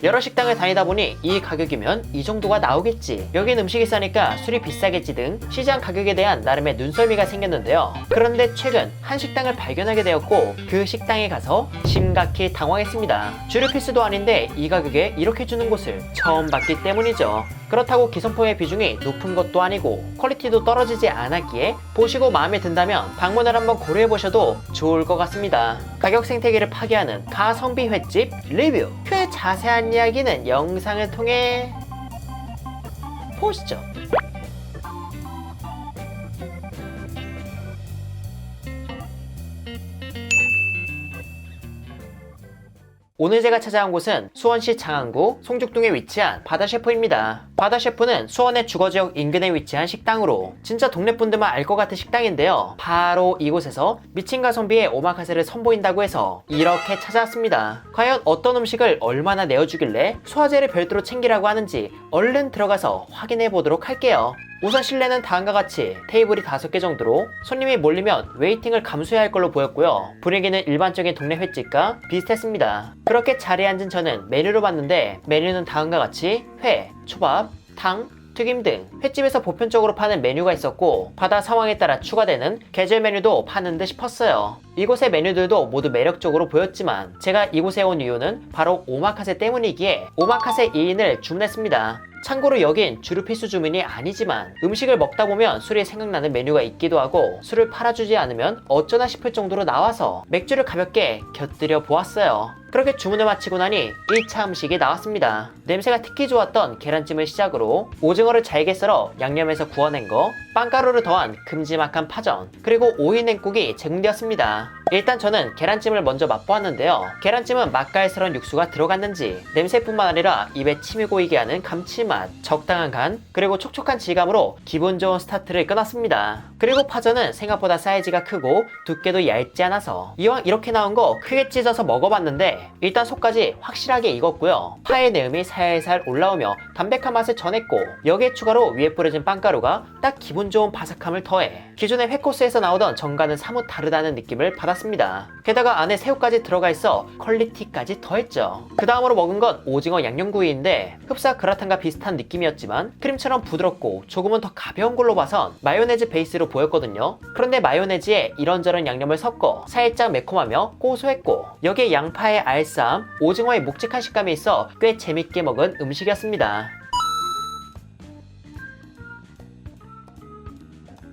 여러 식당을 다니다 보니 이 가격이면 이 정도가 나오겠지, 여긴 음식이 싸니까 술이 비싸겠지 등 시장 가격에 대한 나름의 눈썰미가 생겼는데요. 그런데 최근 한 식당을 발견하게 되었고 그 식당에 가서 심각히 당황했습니다. 주류 필수도 아닌데 이 가격에 이렇게 주는 곳을 처음 봤기 때문이죠. 그렇다고 기성품의 비중이 높은 것도 아니고 퀄리티도 떨어지지 않았기에 보시고 마음에 든다면 방문을 한번 고려해보셔도 좋을 것 같습니다. 가격 생태계를 파괴하는 가성비 횟집 리뷰, 그 자세한 이야기는 영상을 통해 보시죠. 오늘 제가 찾아온 곳은 수원시 장안구 송죽동에 위치한 바다셰프입니다. 바다셰프는 수원의 주거지역 인근에 위치한 식당으로 진짜 동네분들만 알 것 같은 식당인데요. 바로 이곳에서 미친 가성비의 오마카세를 선보인다고 해서 이렇게 찾아왔습니다. 과연 어떤 음식을 얼마나 내어주길래 소화제를 별도로 챙기라고 하는지 얼른 들어가서 확인해 보도록 할게요. 우선 실내는 다음과 같이 테이블이 5개 정도로 손님이 몰리면 웨이팅을 감수해야 할 걸로 보였고요. 분위기는 일반적인 동네 횟집과 비슷했습니다. 그렇게 자리에 앉은 저는 메뉴를 봤는데 메뉴는 다음과 같이 회, 초밥, 탕, 튀김 등 횟집에서 보편적으로 파는 메뉴가 있었고 바다 상황에 따라 추가되는 계절 메뉴도 파는 듯 싶었어요. 이곳의 메뉴들도 모두 매력적으로 보였지만 제가 이곳에 온 이유는 바로 오마카세 때문이기에 오마카세 2인을 주문했습니다. 참고로 여긴 주류 필수 주문이 아니지만 음식을 먹다 보면 술이 생각나는 메뉴가 있기도 하고 술을 팔아주지 않으면 어쩌나 싶을 정도로 나와서 맥주를 가볍게 곁들여 보았어요. 그렇게 주문을 마치고 나니 1차 음식이 나왔습니다. 냄새가 특히 좋았던 계란찜을 시작으로 오징어를 잘게 썰어 양념해서 구워낸 거, 빵가루를 더한 큼지막한 파전, 그리고 오이 냉국이 제공되었습니다. 일단 저는 계란찜을 먼저 맛보았는데요. 계란찜은 맛깔스러운 육수가 들어갔는지 냄새뿐만 아니라 입에 침이 고이게 하는 감칠맛, 적당한 간, 그리고 촉촉한 질감으로 기분 좋은 스타트를 끊었습니다. 그리고 파전은 생각보다 사이즈가 크고 두께도 얇지 않아서 이왕 이렇게 나온 거 크게 찢어서 먹어봤는데 일단 속까지 확실하게 익었고요. 파의 내음이 살살 올라오며 담백한 맛을 전했고 여기에 추가로 위에 뿌려진 빵가루가 딱 기분 좋은 바삭함을 더해 기존의 회코스에서 나오던 전과는 사뭇 다르다는 느낌을 받았습니다. 게다가 안에 새우까지 들어가 있어 퀄리티까지 더했죠. 그 다음으로 먹은 건 오징어 양념구이인데 흡사 그라탕과 비슷한 느낌이었지만 크림처럼 부드럽고 조금은 더 가벼운 걸로 봐선 마요네즈 베이스로 보였거든요. 그런데 마요네즈에 이런저런 양념을 섞어 살짝 매콤하며 고소했고 여기에 양파의 알싸함, 오징어의 묵직한 식감이 있어 꽤 재밌게 먹은 음식이었습니다.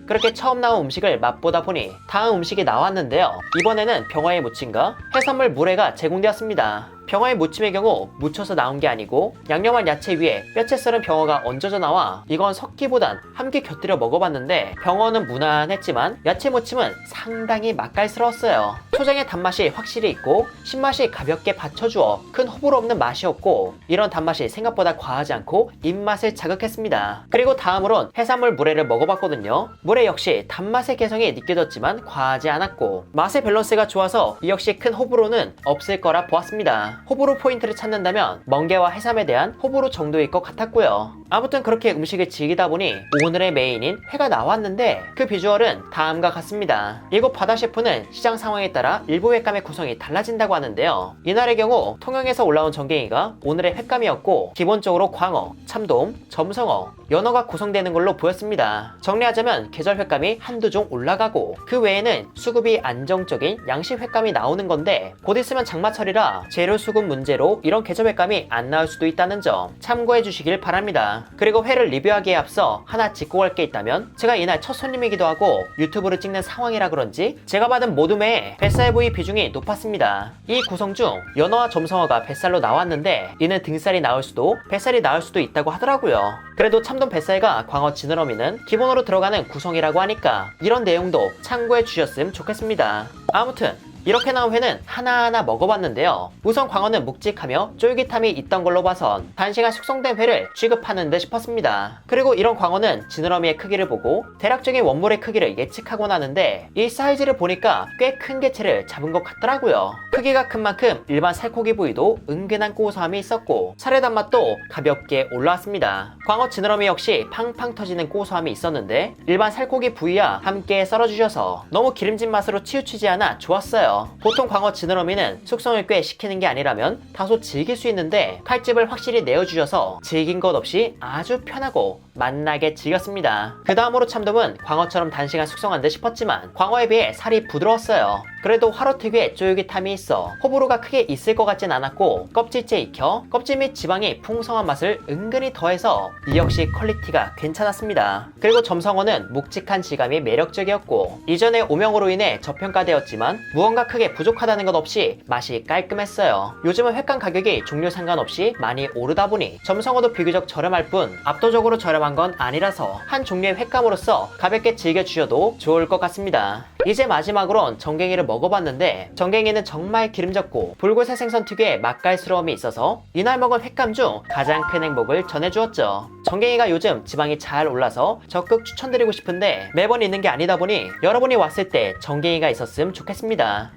그렇게 처음 나온 음식을 맛보다 보니 다음 음식이 나왔는데요. 이번에는 병어의 무침과 해산물 물회가 제공되었습니다. 병어의 무침의 경우 무쳐서 나온 게 아니고 양념한 야채 위에 뼈채 썰은 병어가 얹어져 나와 이건 섞기보단 함께 곁들여 먹어봤는데 병어는 무난했지만 야채 무침은 상당히 맛깔스러웠어요. 초장의 단맛이 확실히 있고 신맛이 가볍게 받쳐주어 큰 호불호 없는 맛이었고 이런 단맛이 생각보다 과하지 않고 입맛을 자극했습니다. 그리고 다음으론 해산물 물회를 먹어봤거든요. 물회 역시 단맛의 개성이 느껴졌지만 과하지 않았고 맛의 밸런스가 좋아서 이 역시 큰 호불호는 없을 거라 보았습니다. 호불호 포인트를 찾는다면 멍게와 해삼에 대한 호불호 정도일 것 같았고요. 아무튼 그렇게 음식을 즐기다 보니 오늘의 메인인 회가 나왔는데 그 비주얼은 다음과 같습니다. 이곳 바다셰프는 시장 상황에 따라 일부 횟감의 구성이 달라진다고 하는데요. 이날의 경우 통영에서 올라온 전갱이가 오늘의 횟감이었고 기본적으로 광어, 참돔, 점성어, 연어가 구성되는 걸로 보였습니다. 정리하자면 계절 횟감이 한두 종 올라가고 그 외에는 수급이 안정적인 양식 횟감이 나오는 건데 곧 있으면 장마철이라 재료 수급 문제로 이런 계절 횟감이 안 나올 수도 있다는 점 참고해 주시길 바랍니다. 그리고 회를 리뷰하기에 앞서 하나 짚고 갈 게 있다면 제가 이날 첫 손님이기도 하고 유튜브를 찍는 상황이라 그런지 제가 받은 모둠 외에 뱃살 부위 비중이 높았습니다. 이 구성 중 연어와 점성어가 뱃살로 나왔는데 이는 등살이 나올 수도 뱃살이 나올 수도 있다고 하더라고요. 그래도 참돔 뱃살과 광어 지느러미는 기본으로 들어가는 구성이라고 하니까 이런 내용도 참고해 주셨으면 좋겠습니다. 아무튼 이렇게 나온 회는 하나하나 먹어봤는데요. 우선 광어는 묵직하며 쫄깃함이 있던 걸로 봐선 단시간 숙성된 회를 취급하는 듯 싶었습니다. 그리고 이런 광어는 지느러미의 크기를 보고 대략적인 원물의 크기를 예측하곤 하는데 이 사이즈를 보니까 꽤 큰 개체를 잡은 것 같더라고요. 크기가 큰 만큼 일반 살코기 부위도 은근한 고소함이 있었고 살의 단맛도 가볍게 올라왔습니다. 광어 지느러미 역시 팡팡 터지는 고소함이 있었는데 일반 살코기 부위와 함께 썰어주셔서 너무 기름진 맛으로 치우치지 않아 좋았어요. 있어요. 보통 광어 지느러미는 숙성을 꽤 시키는 게 아니라면 다소 질길 수 있는데 칼집을 확실히 내어주셔서 질긴 것 없이 아주 편하고 맛나게 즐겼습니다. 그 다음으로 참돔은 광어처럼 단시간 숙성한 듯 싶었지만 광어에 비해 살이 부드러웠어요. 그래도 화로 특유의 쫄깃함이 있어 호불호가 크게 있을 것 같진 않았고 껍질째 익혀 껍질 및 지방이 풍성한 맛을 은근히 더해서 이 역시 퀄리티가 괜찮았습니다. 그리고 점성어는 묵직한 질감이 매력적이었고 이전의 오명으로 인해 저평가되었지만 무언가 크게 부족하다는 것 없이 맛이 깔끔했어요. 요즘은 횟감 가격이 종류 상관없이 많이 오르다 보니 점성어도 비교적 저렴할 뿐 압도적으로 저렴한 건 아니라서 한 종류의 횟감으로서 가볍게 즐겨주셔도 좋을 것 같습니다. 이제 마지막으론 정갱이를 먹어봤는데 정갱이는 정말 기름졌고 불고새 생선 특유의 맛깔스러움이 있어서 이날 먹은 횟감 중 가장 큰 행복을 전해주었죠. 정갱이가 요즘 지방이 잘 올라서 적극 추천드리고 싶은데 매번 있는 게 아니다 보니 여러분이 왔을 때 정갱이가 있었으면 좋겠습니다.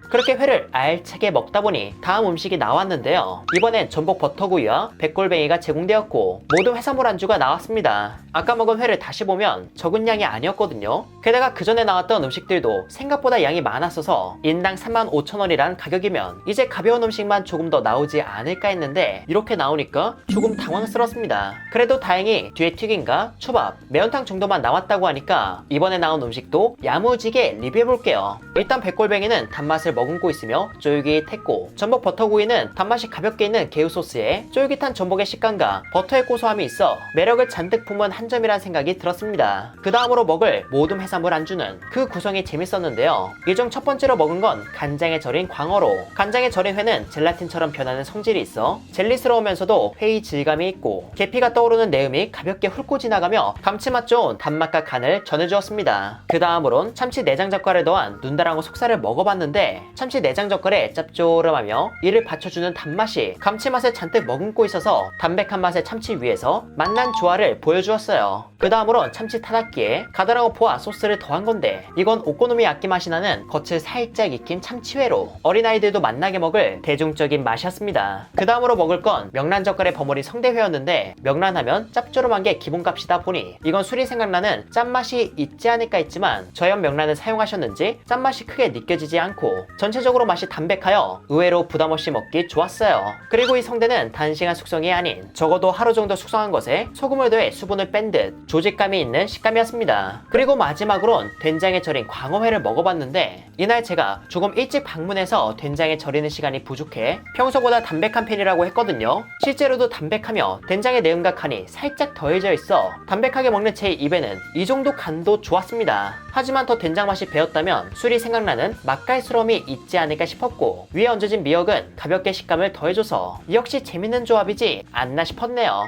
그렇게 회를 알차게 먹다 보니 다음 음식이 나왔는데요. 이번엔 전복 버터구이와 백골뱅이가 제공되었고 모든 해산물 안주가 나왔습니다. 아까 먹은 회를 다시 보면 적은 양이 아니었거든요. 게다가 그 전에 나왔던 음식들도 생각보다 양이 많았어서 인당 35,000원이란 가격이면 이제 가벼운 음식만 조금 더 나오지 않을까 했는데 이렇게 나오니까 조금 당황스럽습니다. 그래도 다행히 뒤에 튀김과 초밥, 매운탕 정도만 나왔다고 하니까 이번에 나온 음식도 야무지게 리뷰해볼게요. 일단 백골뱅이는 단맛을 머금고 있으며 쫄깃했고 전복 버터구이는 단맛이 가볍게 있는 개우소스에 쫄깃한 전복의 식감과 버터의 고소함이 있어 매력을 잔뜩 품은 한 점이란 생각이 들었습니다. 그 다음으로 먹을 모둠 해산물 안주는 그 구성이 재밌었는데요. 이 중 첫 번째로 먹은 건 간장에 절인 광어로 간장에 절인 회는 젤라틴처럼 변하는 성질이 있어 젤리스러우면서도 회의 질감이 있고 계피가 떠오르는 내음이 가볍게 훑고 지나가며 감칠맛 좋은 단맛과 간을 전해주었습니다. 그 다음으론 참치 내장젓갈을 더한 눈다랑어 속살을 먹어봤는데 참치 내장젓갈의 짭조름하며 이를 받쳐주는 단맛이 감칠맛을 잔뜩 머금고 있어서 담백한 맛의 참치 위에서 맛난 조화를 보여주었어요. 그 다음으론 참치 타닥기에 가다랑어포와 소스를 더한 건데 이건 오코노미야끼 맛이 나는 겉을 살짝 익힌 참치회로 어린아이들도 맛나게 먹을 대중적인 맛이었습니다. 그 다음으로 먹을 건 명란젓갈의 버무린 성대회였는데 명란하면 짭조름한 게 기본값이다 보니 이건 술이 생각나는 짠맛이 있지 않을까 했지만 저염 명란을 사용하셨는지 짠맛이 크게 느껴지지 않고 전체적으로 맛이 담백하여 의외로 부담없이 먹기 좋았어요. 그리고 이 성대는 단시간 숙성이 아닌 적어도 하루 정도 숙성한 것에 소금을 더해 수분을 뺀 듯 조직감이 있는 식감이었습니다. 그리고 마지막으론 된장에 절인 광어회를 먹어봤는데 이날 제가 조금 일찍 방문해서 된장에 절이는 시간이 부족해 평소보다 담백한 편이라고 했거든요. 실제로도 담백하며 된장의 내음과 간이 살짝 더해져 있어 담백하게 먹는 제 입에는 이 정도 간도 좋았습니다. 하지만 더 된장 맛이 배었다면 술이 생각나는 맛깔스러움이 있지 않을까 싶었고 위에 얹어진 미역은 가볍게 식감을 더해줘서 역시 재밌는 조합이지 않나 싶었네요.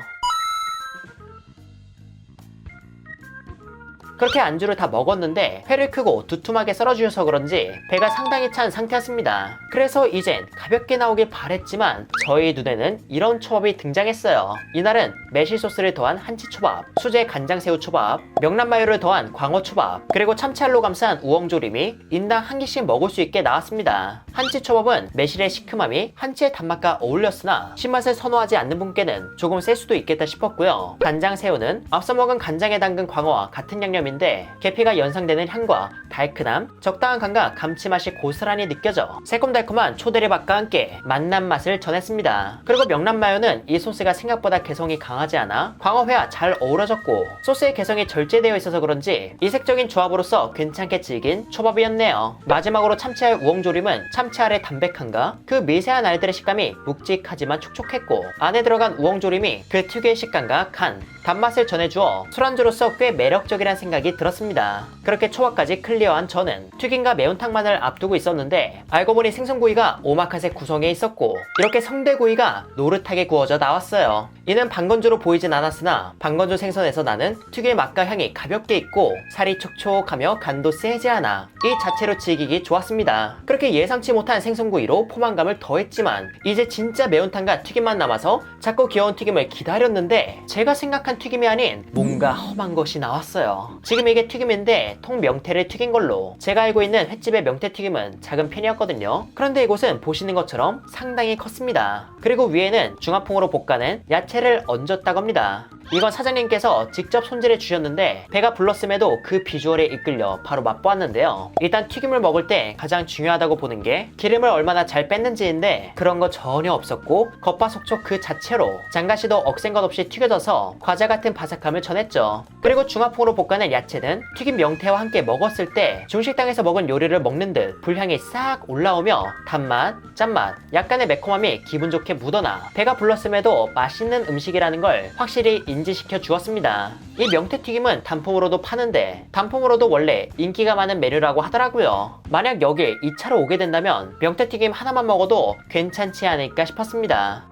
그렇게 안주를 다 먹었는데 회를 크고 두툼하게 썰어주셔서 그런지 배가 상당히 찬 상태였습니다. 그래서 이젠 가볍게 나오길 바랬지만 저희 눈에는 이런 초밥이 등장했어요. 이날은 매실소스를 더한 한치초밥, 수제 간장새우 초밥, 명란마요를 더한 광어초밥, 그리고 참치알로 감싼 우엉조림이 인당 한 개씩 먹을 수 있게 나왔습니다. 한치초밥은 매실의 시큼함이 한치의 단맛과 어울렸으나 신맛을 선호하지 않는 분께는 조금 셀 수도 있겠다 싶었고요. 간장새우는 앞서 먹은 간장에 담근 광어와 같은 양념인데 계피가 연상되는 향과 달큰함, 적당한 간과 감칠맛이 고스란히 느껴져 새콤달콤한 초대리밥과 함께 맛난 맛을 전했습니다. 그리고 명란마요는 이 소스가 생각보다 개성이 강하지 않아 광어회와 잘 어우러졌고 소스의 개성이 절제되어 있어서 그런지 이색적인 조합으로서 괜찮게 즐긴 초밥이었네요. 마지막으로 참치알 우엉조림은 참치알의 담백함과 그 미세한 알들의 식감이 묵직하지만 촉촉했고 안에 들어간 우엉조림이 그 특유의 식감과 간, 단맛을 전해주어 술안주로서 꽤 매력적이란 생각이 들었습니다. 그렇게 초밥까지 클리어한 저는 튀김과 매운탕만을 앞두고 있었는데 알고 보니 생선구이가 오마카세 구성에 있었고 이렇게 성대구이가 노릇하게 구워져 나왔어요. 이는 방건조로 보이진 않았으나 방건조 생선에서 나는 특유의 맛과 향이 가볍게 있고 살이 촉촉하며 간도 세지 않아 이 자체로 즐기기 좋았습니다. 그렇게 예상치 못한 생선구이로 포만감을 더했지만 이제 진짜 매운탕과 튀김만 남아서 작고 귀여운 튀김을 기다렸는데 제가 생각한 튀김이 아닌 뭔가 험한 것이 나왔어요. 지금 이게 튀김인데 통명태를 튀긴 걸로 제가 알고 있는 횟집의 명태튀김은 작은 편이었거든요. 그런데 이곳은 보시는 것처럼 상당히 컸습니다. 그리고 위에는 중화풍으로 볶아낸 야채를 얹었다고 합니다. 이건 사장님께서 직접 손질해 주셨는데 배가 불렀음에도 그 비주얼에 이끌려 바로 맛보았는데요. 일단 튀김을 먹을 때 가장 중요하다고 보는 게 기름을 얼마나 잘 뺐는지인데 그런 거 전혀 없었고 겉바속촉 그 자체로 장가시도 억센 것 없이 튀겨져서 과자 같은 바삭함을 전했죠. 그리고 중화풍으로 볶아낸 야채는 튀김 명태와 함께 먹었을 때 중식당에서 먹은 요리를 먹는 듯 불향이 싹 올라오며 단맛, 짠맛, 약간의 매콤함이 기분 좋게 묻어나 배가 불렀음에도 맛있는 음식이라는 걸 확실히 인지시켜 주었습니다. 이 명태튀김은 단품으로도 파는데 단품으로도 원래 인기가 많은 메뉴라고 하더라고요. 만약 여길 2차로 오게 된다면 명태튀김 하나만 먹어도 괜찮지 않을까 싶었습니다.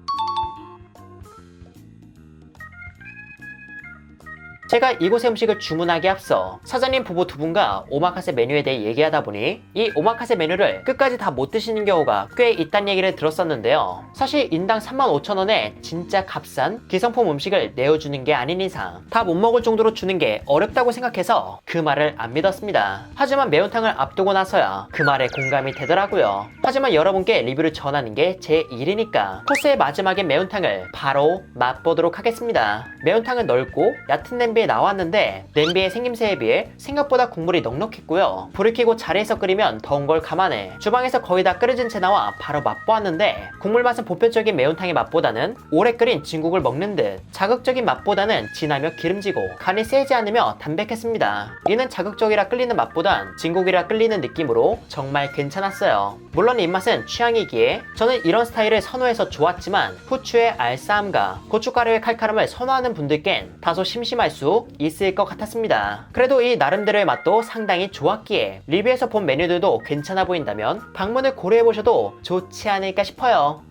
제가 이곳의 음식을 주문하기에 앞서 사장님 부부 두 분과 오마카세 메뉴에 대해 얘기하다 보니 이 오마카세 메뉴를 끝까지 다 못 드시는 경우가 꽤 있다는 얘기를 들었었는데요. 사실 인당 35,000원에 진짜 값싼 기성품 음식을 내어주는 게 아닌 이상 다 못 먹을 정도로 주는 게 어렵다고 생각해서 그 말을 안 믿었습니다. 하지만 매운탕을 앞두고 나서야 그 말에 공감이 되더라고요. 하지만 여러분께 리뷰를 전하는 게 제 일이니까 코스의 마지막엔 매운탕을 바로 맛보도록 하겠습니다. 매운탕은 넓고 얕은 냄비에 나왔는데 냄비의 생김새에 비해 생각보다 국물이 넉넉했고요. 불을 켜고 자리에서 끓이면 더운 걸 감안해 주방에서 거의 다 끓여진 채 나와 바로 맛보았는데 국물 맛은 보편적인 매운탕의 맛보다는 오래 끓인 진국을 먹는 듯 자극적인 맛보다는 진하며 기름지고 간이 세지 않으며 담백했습니다. 이는 자극적이라 끌리는 맛보단 진국이라 끌리는 느낌으로 정말 괜찮았어요. 물론 입맛은 취향이기에 저는 이런 스타일을 선호해서 좋았지만 후추의 알싸함과 고춧가루의 칼칼함을 선호하는 분들께는 다소 심심할 수 있을 것 같았습니다. 그래도 이 나름대로의 맛도 상당히 좋았기에 리뷰에서 본 메뉴들도 괜찮아 보인다면 방문을 고려해보셔도 좋지 않을까 싶어요.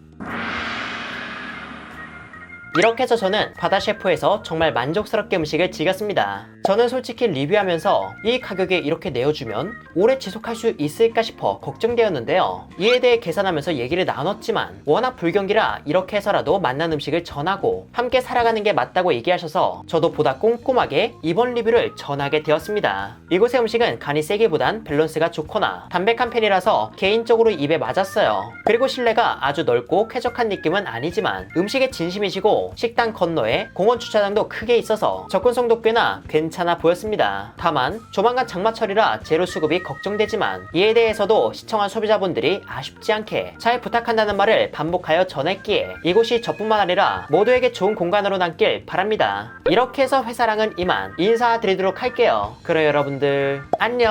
이렇게 해서 저는 바다셰프에서 정말 만족스럽게 음식을 즐겼습니다. 저는 솔직히 리뷰하면서 이 가격에 이렇게 내어주면 오래 지속할 수 있을까 싶어 걱정되었는데요. 이에 대해 계산하면서 얘기를 나눴지만 워낙 불경기라 이렇게 해서라도 맛난 음식을 전하고 함께 살아가는 게 맞다고 얘기하셔서 저도 보다 꼼꼼하게 이번 리뷰를 전하게 되었습니다. 이곳의 음식은 간이 세기보단 밸런스가 좋거나 담백한 편이라서 개인적으로 입에 맞았어요. 그리고 실내가 아주 넓고 쾌적한 느낌은 아니지만 음식에 진심이시고 식당 건너에 공원 주차장도 크게 있어서 접근성도 꽤나 괜찮아 보였습니다. 다만 조만간 장마철이라 재료 수급이 걱정되지만 이에 대해서도 시청한 소비자분들이 아쉽지 않게 잘 부탁한다는 말을 반복하여 전했기에 이곳이 저뿐만 아니라 모두에게 좋은 공간으로 남길 바랍니다. 이렇게 해서 회사랑은 이만 인사드리도록 할게요. 그럼 여러분들 안녕.